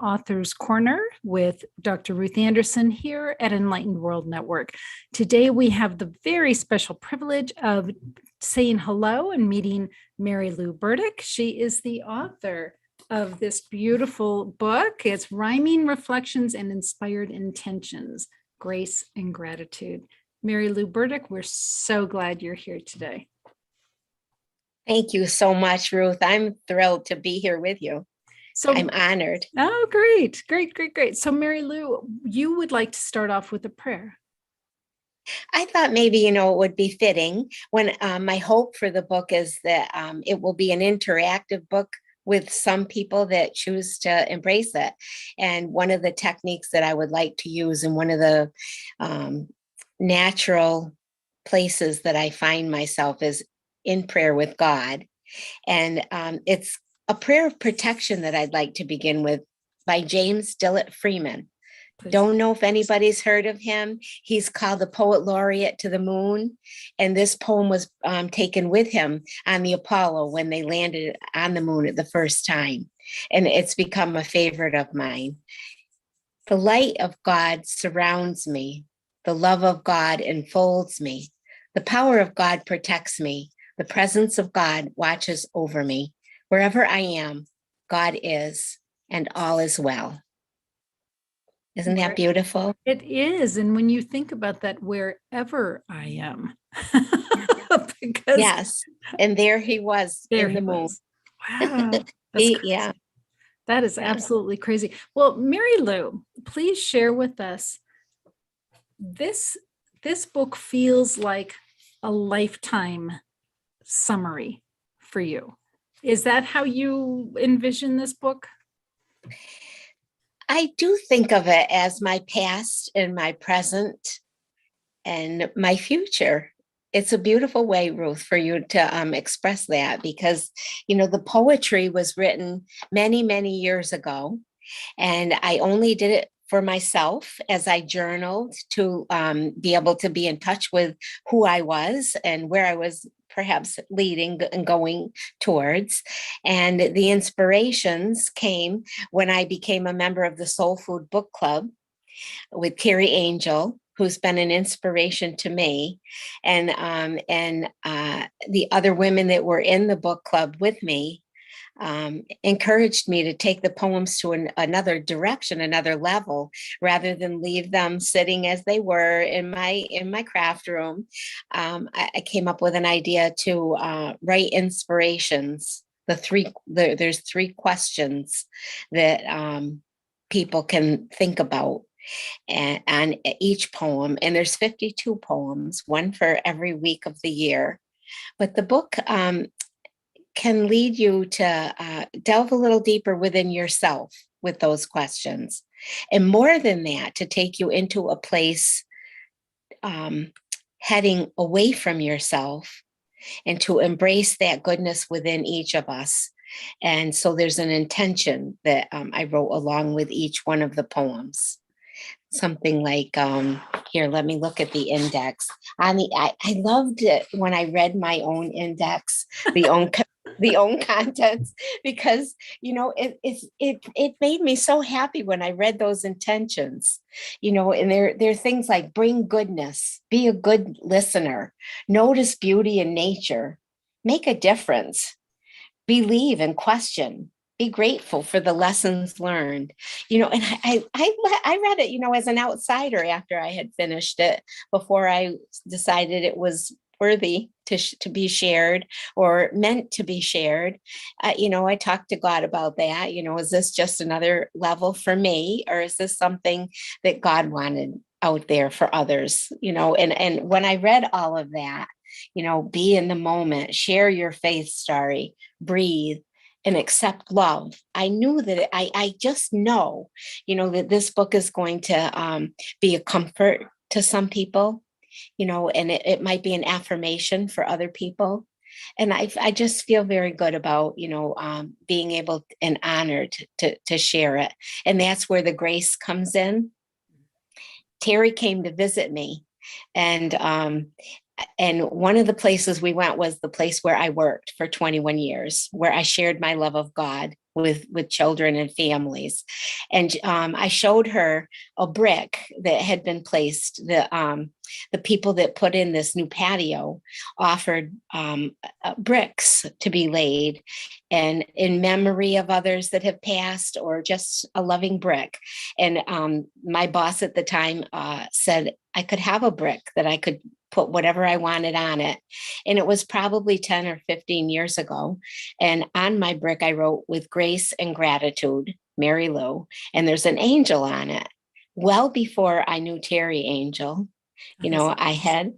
Author's Corner with Dr. Ruth Anderson here at Enlightened World Network. Today, we have the very special privilege of saying hello and meeting Mary Lou Burdick. She is the author of this beautiful book. It's Rhyming Reflections and Inspired Intentions, Grace and Gratitude. Mary Lou Burdick, we're so glad you're here today. Thank you so much, Ruth. I'm thrilled to be here with you. So I'm honored. Oh, great. So Mary Lou, you would like to start off with a prayer. I thought maybe, it would be fitting when my hope for the book is that it will be an interactive book with some people that choose to embrace it. And one of the techniques that I would like to use, and one of the natural places that I find myself, is in prayer with God. And it's a prayer of protection that I'd like to begin with, by James Dillett Freeman. Please. Don't know if anybody's heard of him. He's called the Poet Laureate to the Moon. And this poem was taken with him on the Apollo when they landed on the moon at the first time. And it's become a favorite of mine. The light of God surrounds me. The love of God enfolds me. The power of God protects me. The presence of God watches over me. Wherever I am, God is, and all is well. Isn't that beautiful? It is. And when you think about that, wherever I am. Because yes. And there he was in the moon. Wow. Yeah. That is absolutely crazy. Well, Mary Lou, please share with us. This book feels like a lifetime summary for you. Is that how you envision this book? I do think of it as my past and my present and my future. It's a beautiful way, Ruth, for you to express that, because, the poetry was written many, many years ago, and I only did it for myself as I journaled to be able to be in touch with who I was and where I was perhaps leading and going towards. And the inspirations came when I became a member of the Soul Food Book Club with Carrie Angel, who's been an inspiration to me, and the other women that were in the book club with me encouraged me to take the poems to another direction, another level, rather than leave them sitting as they were in my craft room. I came up with an idea to write inspirations. There's three questions that people can think about on each poem, and there's 52 poems, one for every week of the year. But the book can lead you to delve a little deeper within yourself with those questions. And more than that, to take you into a place heading away from yourself, and to embrace that goodness within each of us. And so there's an intention that I wrote along with each one of the poems. Something like, here, let me look at the index. I loved it when I read my own index, the own contents, because it made me so happy when I read those intentions, and there are things like: bring goodness, be a good listener, notice beauty in nature, make a difference, believe and question, be grateful for the lessons learned, and I read it, as an outsider after I had finished it, before I decided it was worthy to be shared or meant to be shared. I talked to God about that. Is this just another level for me, or is this something that God wanted out there for others? And when I read all of that, be in the moment, share your faith story, breathe, and accept love. I knew that I just know, that this book is going to be a comfort to some people, and it might be an affirmation for other people. And I just feel very good about, being able and honored to share it. And that's where the grace comes in. Terry came to visit me, and one of the places we went was the place where I worked for 21 years, where I shared my love of God with children and families. And I showed her a brick that had been placed. The people that put in this new patio offered bricks to be laid, and in memory of others that have passed, or just a loving brick. And my boss at the time said I could have a brick that I could put whatever I wanted on it. And it was probably 10 or 15 years ago. And on my brick, I wrote, "With grace and gratitude, Mary Lou." And there's an angel on it. Well, before I knew Terry Angel, I had,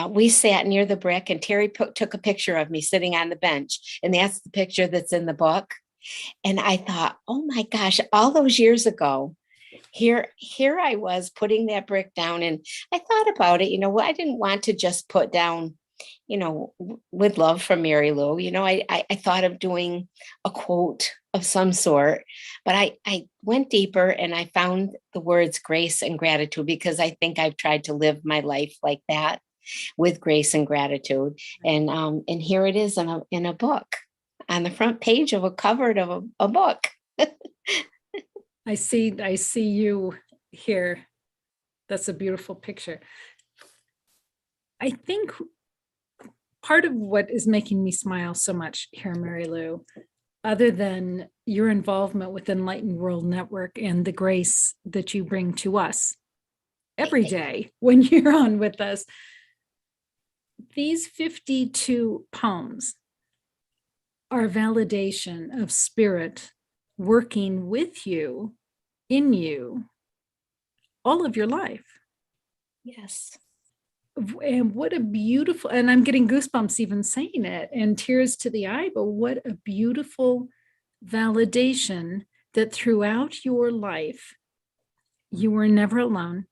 we sat near the brick, and Terry took a picture of me sitting on the bench. And that's the picture that's in the book. And I thought, oh my gosh, all those years ago, here I was putting that brick down. And I thought about it, I didn't want to just put down, "With love from Mary Lou." I thought of doing a quote of some sort, but I went deeper and I found the words grace and gratitude, because I think I've tried to live my life like that, with grace and gratitude. And here it is in a book, on the front page of a cover of a book. I see you here. That's a beautiful picture. I think part of what is making me smile so much here, Mary Lou, other than your involvement with Enlightened World Network and the grace that you bring to us every day when you're on with us, these 52 poems are validation of spirit working with you, in you, all of your life. Yes. And what a beautiful, and I'm getting goosebumps even saying it, and tears to the eye, but what a beautiful validation that throughout your life, you were never alone.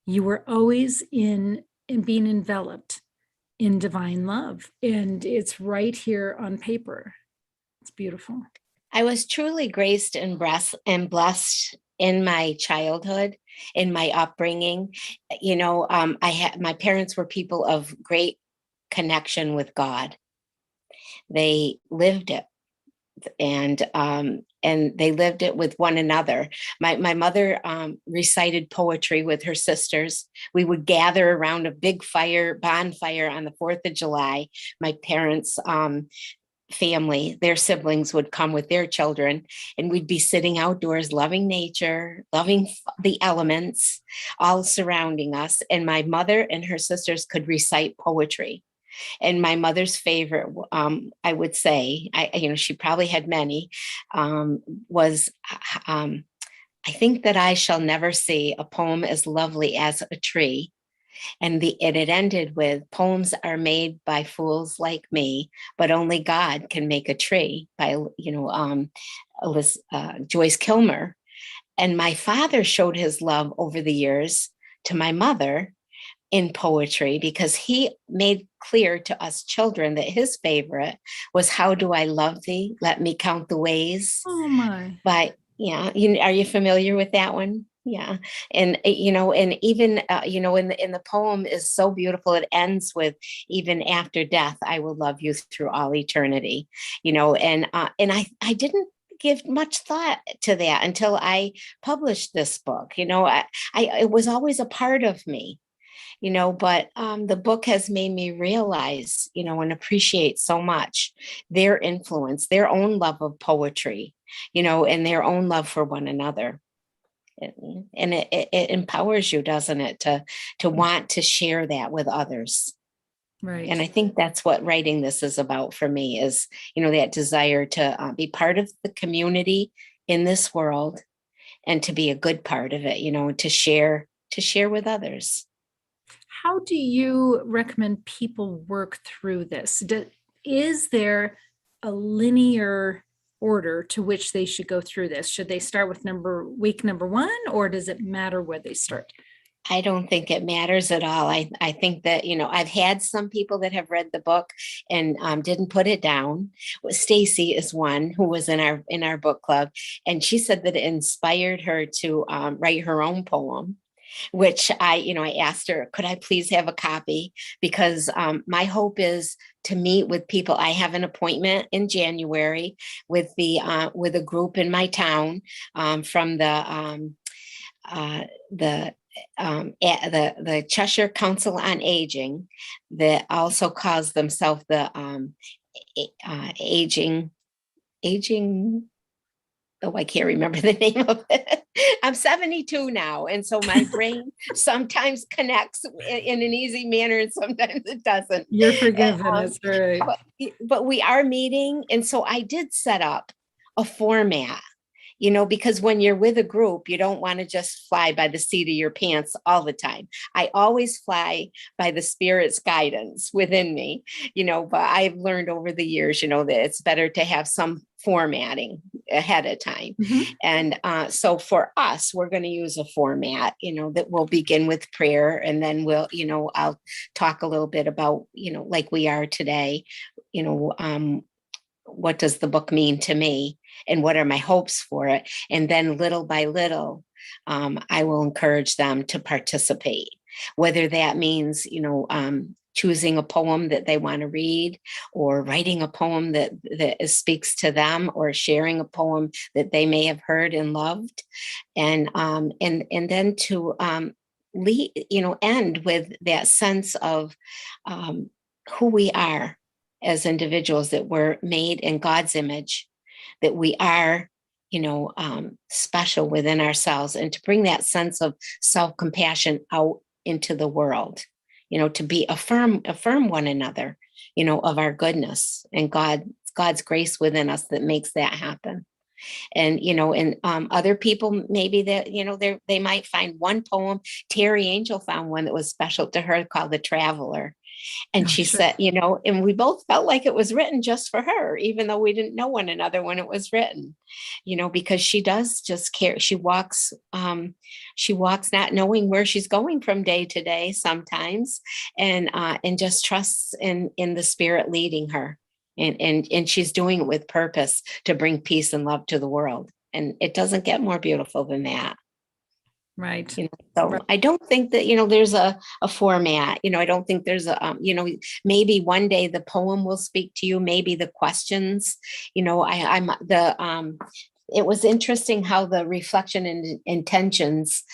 You were always in being enveloped in divine love. And it's right here on paper. It's beautiful. I was truly graced and blessed in my childhood, in my upbringing. My parents were people of great connection with God. They lived it, and they lived it with one another. My mother recited poetry with her sisters. We would gather around a big bonfire on the 4th of July. My parents' family, their siblings would come with their children, and we'd be sitting outdoors, loving nature, loving the elements, all surrounding us. And my mother and her sisters could recite poetry. And my mother's favorite, I would say, she probably had many, was, "I think that I shall never see a poem as lovely as a tree." And it ended with, "Poems are made by fools like me, but only God can make a tree," by, Joyce Kilmer. And my father showed his love over the years to my mother in poetry, because he made clear to us children that his favorite was, "How do I love thee? Let me count the ways." Oh my. But yeah, are you familiar with that one? Yeah. And and even in the poem is so beautiful. It ends with, "Even after death, I will love you through all eternity." And I didn't give much thought to that until I published this book. It was always a part of me. But the book has made me realize, and appreciate so much their influence, their own love of poetry, and their own love for one another. And it empowers you, doesn't it, to want to share that with others. Right. And I think that's what writing this is about for me, is, that desire to be part of the community in this world, and to be a good part of it, to share with others. How do you recommend people work through this? Is there a linear order to which they should go through this? Should they start with week number 1, or does it matter where they start? I don't think it matters at all. I think that, I've had some people that have read the book and didn't put it down. Stacy is one who was in our book club, and she said that it inspired her to write her own poem. which I asked her, could I please have a copy? Because my hope is to meet with people. I have an appointment in January with a group in my town from the Cheshire Council on Aging, that also calls themselves the aging. Oh, I can't remember the name of it. I'm 72 now. And so my brain sometimes connects in an easy manner and sometimes it doesn't. You're forgiven. That's all right. But we are meeting. And so I did set up a format, because when you're with a group, you don't want to just fly by the seat of your pants all the time. I always fly by the spirit's guidance within me, but I've learned over the years, that it's better to have some formatting ahead of time. Mm-hmm. And so for us, we're going to use a format, that will begin with prayer. And then I'll talk a little bit about, like we are today, what does the book mean to me and what are my hopes for it? And then little by little, I will encourage them to participate, whether that means, choosing a poem that they want to read, or writing a poem that speaks to them, or sharing a poem that they may have heard and loved. And then to end with that sense of who we are as individuals, that we're made in God's image, that we are, special within ourselves, and to bring that sense of self-compassion out into the world, to affirm one another, of our goodness and God's grace within us that makes that happen. And other people, maybe that they might find one poem. Terry Angel found one that was special to her called The Traveler. And she sure. said, and we both felt like it was written just for her, even though we didn't know one another when it was written, because she does just care. She walks not knowing where she's going from day to day sometimes, and just trusts in the spirit leading her. And she's doing it with purpose to bring peace and love to the world. And it doesn't get more beautiful than that. Right. So Right. I don't think that, there's a format, I don't think there's maybe one day the poem will speak to you, maybe the questions, it was interesting how the reflection and intentions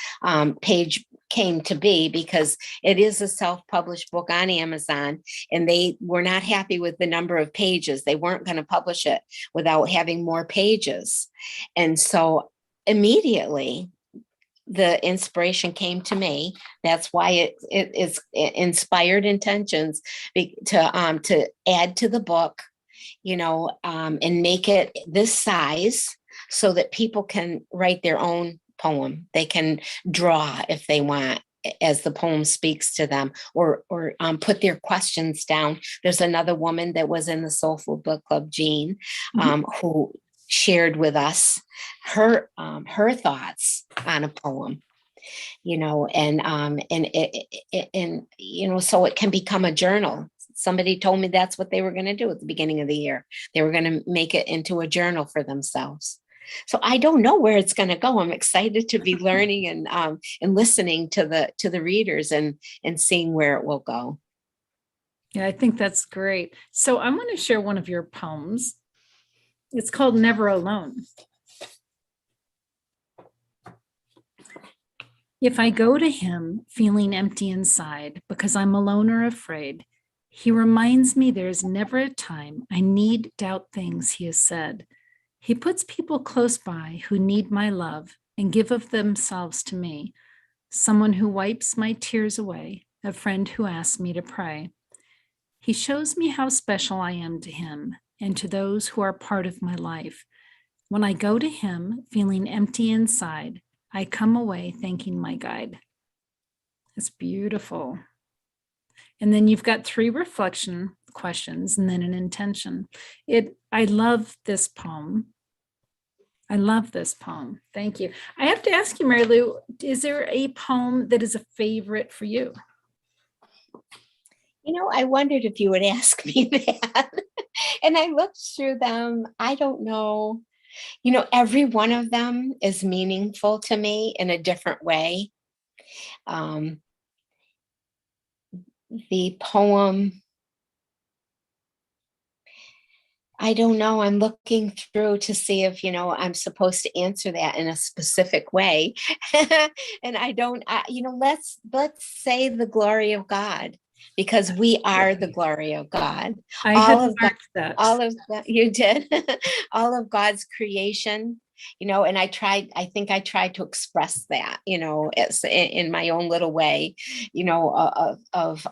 page came to be, because it is a self-published book on Amazon, and they were not happy with the number of pages. They weren't going to publish it without having more pages. And so immediately the inspiration came to me. That's why it is inspired intentions to add to the book, and make it this size so that people can write their own poem. They can draw if they want, as the poem speaks to them, or put their questions down. There's another woman that was in the Soulful Book Club, Jean, who shared with us her thoughts on a poem, and so it can become a journal. Somebody told me that's what they were going to do at the beginning of the year. They were going to make it into a journal for themselves. So I don't know where it's going to go. I'm excited to be learning and listening to the readers and seeing where it will go. Yeah, I think that's great. So I'm going to share one of your poems. It's called Never Alone. If I go to him feeling empty inside because I'm alone or afraid, he reminds me there's never a time I need doubt things he has said. He puts people close by who need my love and give of themselves to me. Someone who wipes my tears away, a friend who asks me to pray. He shows me how special I am to him and to those who are part of my life. When I go to him feeling empty inside, I come away thanking my guide. It's beautiful. And then you've got 3 reflection questions and then an intention. I love this poem. I love this poem. Thank you. I have to ask you, Mary Lou, is there a poem that is a favorite for you? I wondered if you would ask me that. And I looked through them. I don't know. Every one of them is meaningful to me in a different way. Um, the poem, I don't know. I'm looking through to see if, I'm supposed to answer that in a specific way. And I don't, let's say the glory of God, because we are the glory of God. I All had of God, marked that. all of that you did, all of God's creation, and I think I tried to express that, in my own little way, of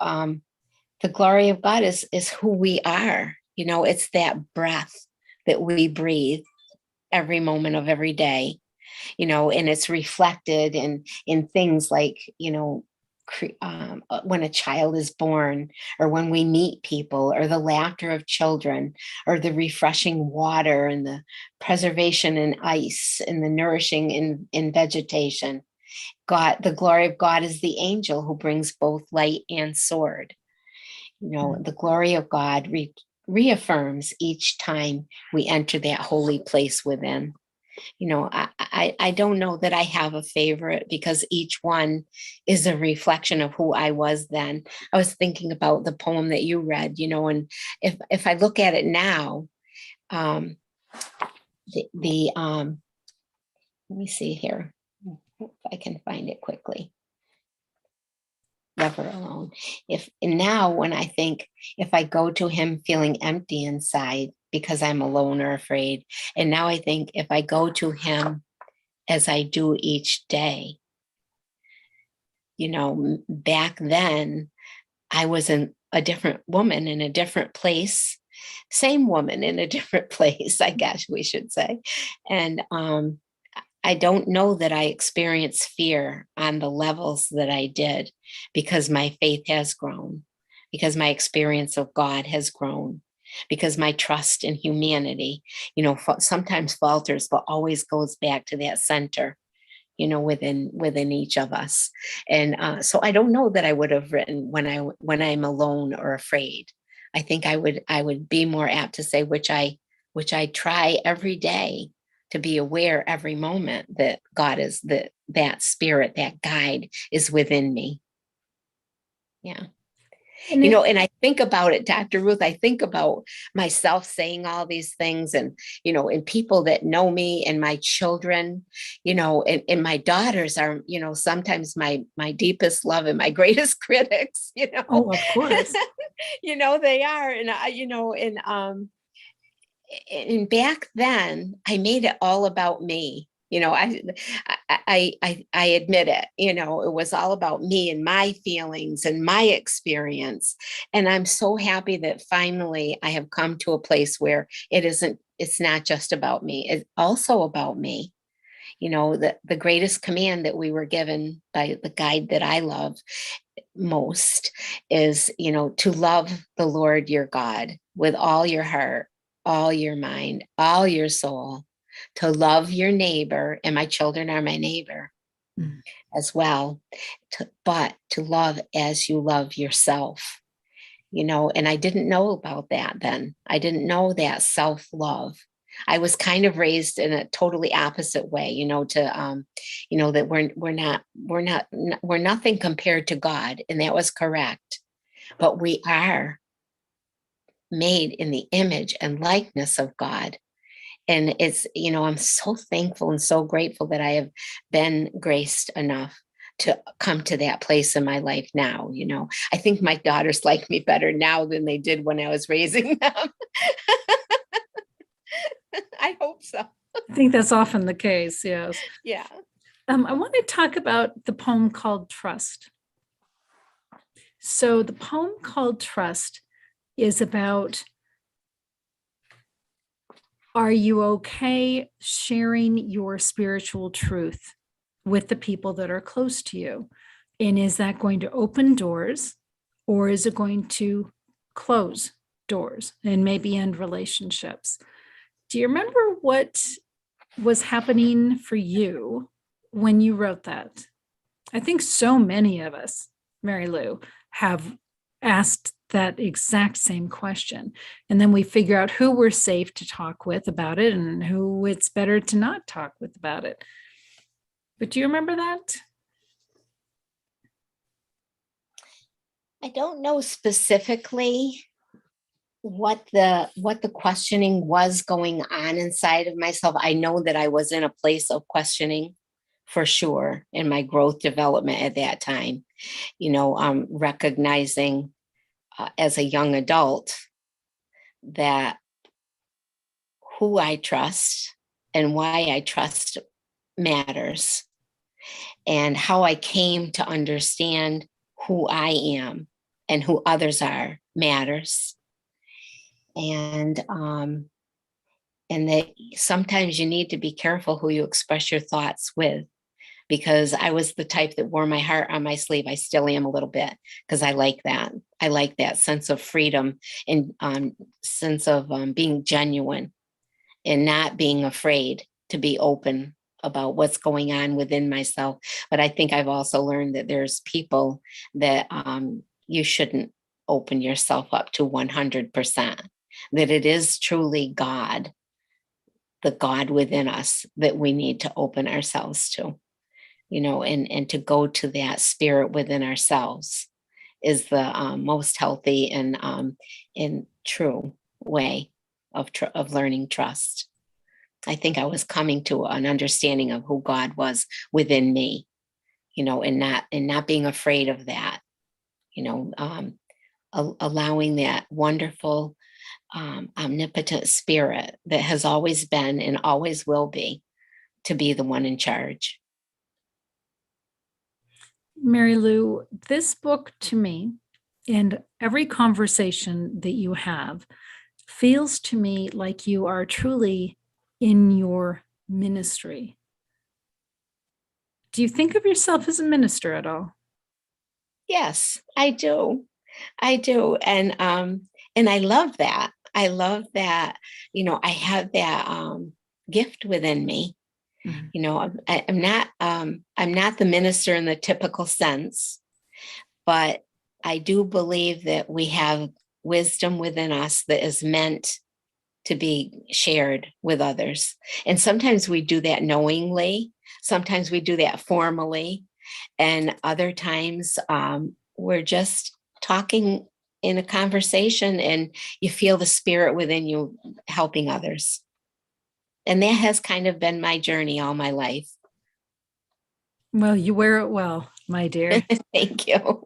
the glory of God is who we are. It's that breath that we breathe every moment of every day, and it's reflected in things like, when a child is born, or when we meet people, or the laughter of children, or the refreshing water, and the preservation in ice, and the nourishing in vegetation. God, the glory of God is the angel who brings both light and sword. The glory of God reaffirms each time we enter that holy place within. I don't know that I have a favorite, because each one is a reflection of who I was then. I was thinking about the poem that you read, and if I look at it now, um, let me see here, if I can find it quickly. Never alone. And now when I think, if I go to him feeling empty inside because I'm alone or afraid, and now I think, if I go to him as I do each day, back then I was a different woman in a different place, same woman in a different place, I guess we should say. And I don't know that I experienced fear on the levels that I did, because my faith has grown, because my experience of God has grown, because my trust in humanity, sometimes falters, but always goes back to that center, within each of us. And so I don't know that I would have written when I'm alone or afraid. I think I would be more apt to say, which I try every day, to be aware every moment that God is that spirit, that guide is within me. Yeah. And And I think about it, Dr. Ruth, I think about myself saying all these things, and people that know me, and my children, and my daughters are, sometimes my deepest love and my greatest critics, oh, of course. They are. And back then I made it all about me. I admit it. It was all about me and my feelings and my experience. And I'm so happy that finally I have come to a place where it's not just about me. It's also about me. The greatest command that we were given by the guide that I love most is, to love the Lord your God with all your heart, all your mind, all your soul, to love your neighbor, and my children are my neighbor as well, but to love as you love yourself, and I didn't know about that then. I didn't know that self-love. I was kind of raised in a totally opposite way, that we're nothing compared to God, and that was correct. But we are made in the image and likeness of God. And it's, I'm so thankful and so grateful that I have been graced enough to come to that place in my life now. I think my daughters like me better now than they did when I was raising them. I hope so. I think that's often the case. Yes. Yeah. I want to talk about the poem called Trust. So the poem called Trust is about, are you okay sharing your spiritual truth with the people that are close to you? And is that going to open doors, or is it going to close doors and maybe end relationships? Do you remember what was happening for you when you wrote that? I think so many of us, Mary Lou, have asked that exact same question. And then we figure out who we're safe to talk with about it and who it's better to not talk with about it. But do you remember that? I don't know specifically what the questioning was going on inside of myself. I know that I was in a place of questioning for sure in my growth development at that time. Recognizing as a young adult that who I trust and why I trust matters, and how I came to understand who I am and who others are matters. And that sometimes you need to be careful who you express your thoughts with, because I was the type that wore my heart on my sleeve. I still am a little bit, because I like that. I like that sense of freedom and sense of being genuine and not being afraid to be open about what's going on within myself. But I think I've also learned that there's people that you shouldn't open yourself up to 100%, that it is truly God, the God within us, that we need to open ourselves to, and to go to that spirit within ourselves is the most healthy and true way of learning trust. I think I was coming to an understanding of who God was within me, and not being afraid of that, allowing that wonderful, omnipotent spirit that has always been and always will be to be the one in charge. Mary Lou, this book to me, and every conversation that you have, feels to me like you are truly in your ministry. Do you think of yourself as a minister at all? Yes, I do. I do. And I love that. I love that, I have that gift within me. I'm not the minister in the typical sense, but I do believe that we have wisdom within us that is meant to be shared with others. And sometimes we do that knowingly, sometimes we do that formally, and other times we're just talking in a conversation and you feel the spirit within you helping others. And that has kind of been my journey all my life. Well, you wear it well, my dear. Thank you.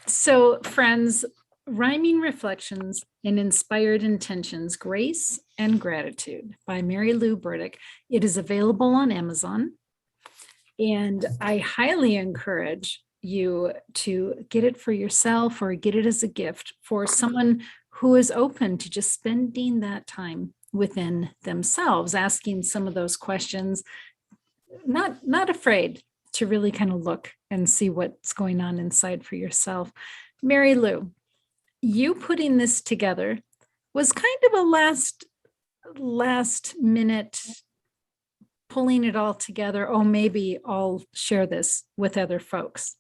So, friends, Rhyming Reflections and Inspired Intentions, Grace and Gratitude by Mary Lou Burdick. It is available on Amazon. And I highly encourage you to get it for yourself or get it as a gift for someone who is open to just spending that time within themselves, asking some of those questions, not afraid to really kind of look and see what's going on inside for yourself. Mary Lou, you putting this together was kind of a last minute pulling it all together. Oh, maybe I'll share this with other folks.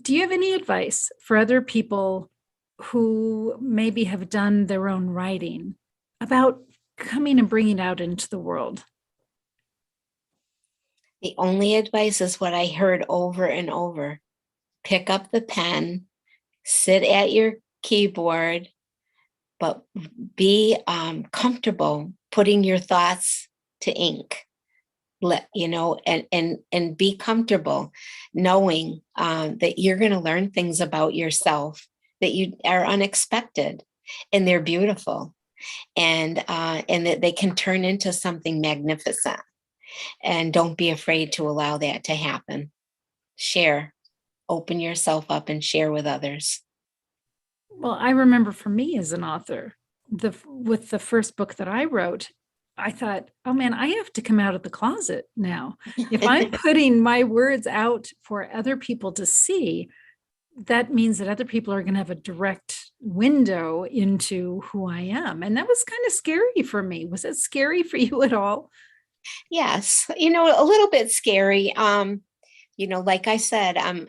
Do you have any advice for other people who maybe have done their own writing about coming and bringing it out into the world? The only advice is what I heard over and over. Pick up the pen, sit at your keyboard, but be comfortable putting your thoughts to ink. And be comfortable knowing that you're going to learn things about yourself that you are unexpected, and they're beautiful, and that they can turn into something magnificent. And don't be afraid to allow that to happen. Share, open yourself up and share with others. Well, I remember for me as an author, with the first book that I wrote, I thought, oh man, I have to come out of the closet now. If I'm putting my words out for other people to see, that means that other people are going to have a direct window into who I am. And that was kind of scary for me. Was it scary for you at all? Yes, a little bit scary. Like I said, I'm,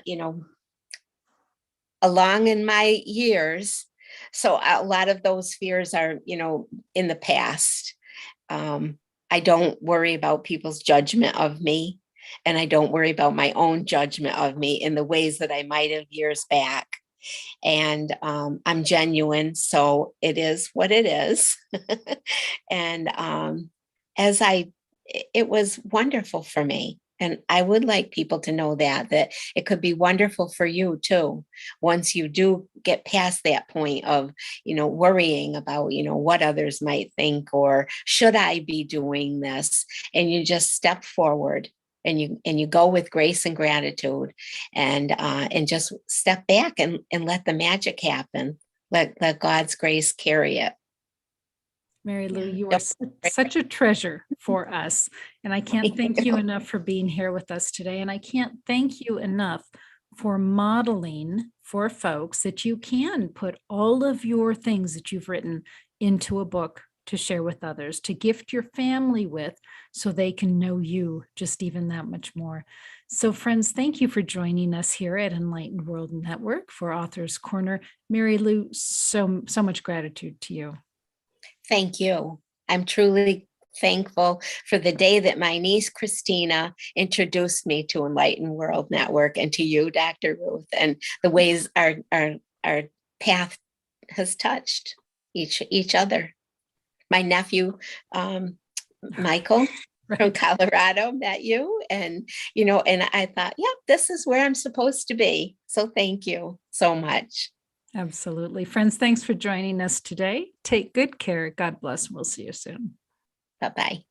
along in my years. So a lot of those fears are, in the past. I don't worry about people's judgment of me, and I don't worry about my own judgment of me in the ways that I might have years back. And I'm genuine, so it is what it is. And as I, it was wonderful for me. And I would like people to know that it could be wonderful for you too, once you do get past that point of, worrying about, what others might think, or should I be doing this? And you just step forward and you go with grace and gratitude, and just step back and let the magic happen. Let God's grace carry it. Mary Lou, Yeah. you are such a treasure for us. And I can't thank you enough for being here with us today. And I can't thank you enough for modeling for folks that you can put all of your things that you've written into a book to share with others, to gift your family with, so they can know you just even that much more. So friends, thank you for joining us here at Enlightened World Network for Author's Corner. Mary Lou, so much gratitude to you. Thank you. I'm truly thankful for the day that my niece Christina introduced me to Enlightened World Network, and to you, Dr. Ruth, and the ways our path has touched each other. My nephew, Michael from Colorado, met you, and I thought, yep, this is where I'm supposed to be. So thank you so much. Absolutely. Friends, thanks for joining us today. Take good care. God bless. We'll see you soon. Bye-bye.